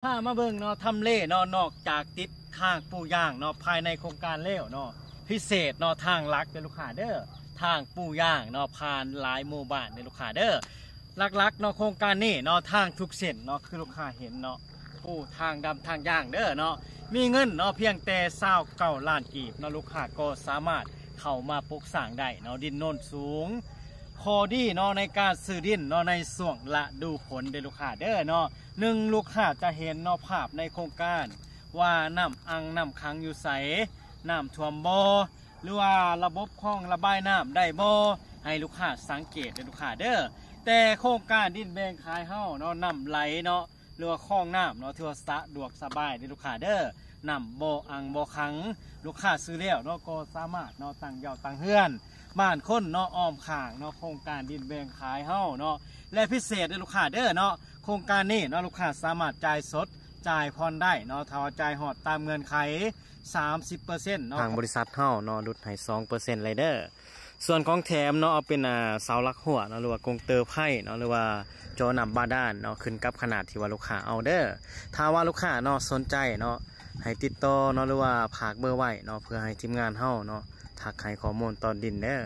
พามาเบิ่งเนาะทำเลเนาะนอกจากติดทางปูย่างเนาะภายในโครงการเลี้ยวเนาะพิเศษเนาะทางลักเด้อลูกค้าเด้อทางปูย่างเนาะผ่านหลายหมู่บ้านเด้อลูกค้าเด้อลักๆเนาะโครงการนี้เนาะทางทุกเส้นเนาะคือลูกค้าเห็นเนาะปูทางดำทางย่างเด้อเนาะมีเงินเนาะเพียงแต่29 ล้านกีบเนาะลูกค้าก็สามารถเข้ามาปลูกสร้างได้เนาะดินโน่นสูงพอดีเนาะในการซื้อดินเนาะในส่วงละดูผลเด้อลูกค้าเด้อเนาะลูกค้าจะเห็นเนาะภาพในโครงการว่าน้ำอังน้ำขังอยู่ใสน้ำท่วมบ่หรือว่าระบบคลองระบายน้ำได้บ่ให้ลูกค้าสังเกตเด้อลูกค้าเด้อแต่โครงการดินแบ่งขายเฮาเนาะน้ำไหลเนาะหรือว่าคลองน้ำเนาะที่ว่าสะดวกสบายเด้อลูกค้าเด้อน้ำบ่อังบ่ขังลูกค้าซื้อแล้วเนาะก็สามารถเนาะตั้งเย่าตั้งเฮือนบ้านคนเนาะอ้อมข้างเนาะโครงการดินแบ่งขายเฮาเนาะและพิเศษเด้อลูกค้าเด้อเนาะโครงการนี้เนาะลูกค้าสามารถจ่ายสดจ่ายผ่อนได้เนาะถ้าจ่ายหอดตามเงื่อนไข 30% เนาะทางบริษัทเฮาเนาะลดให้ 2% เลยเด้อส่วนของแถมเนาะเอาเป็นเสาหลักหัวเนาะหรือว่ากงเตอร์ไพ่เนาะหรือว่าจอนำบาดาลเนาะขึ้นกับขนาดที่ว่าลูกค้าเอาเด้อถ้าว่าลูกค้าเนาะสนใจเนาะให้ติดต่อเนาะหรือว่าฝากเบอร์ไว้เนาะเพื่อให้ทีมงานเฮาเนาะทักให้ข้อมูลตอนดินเด้อ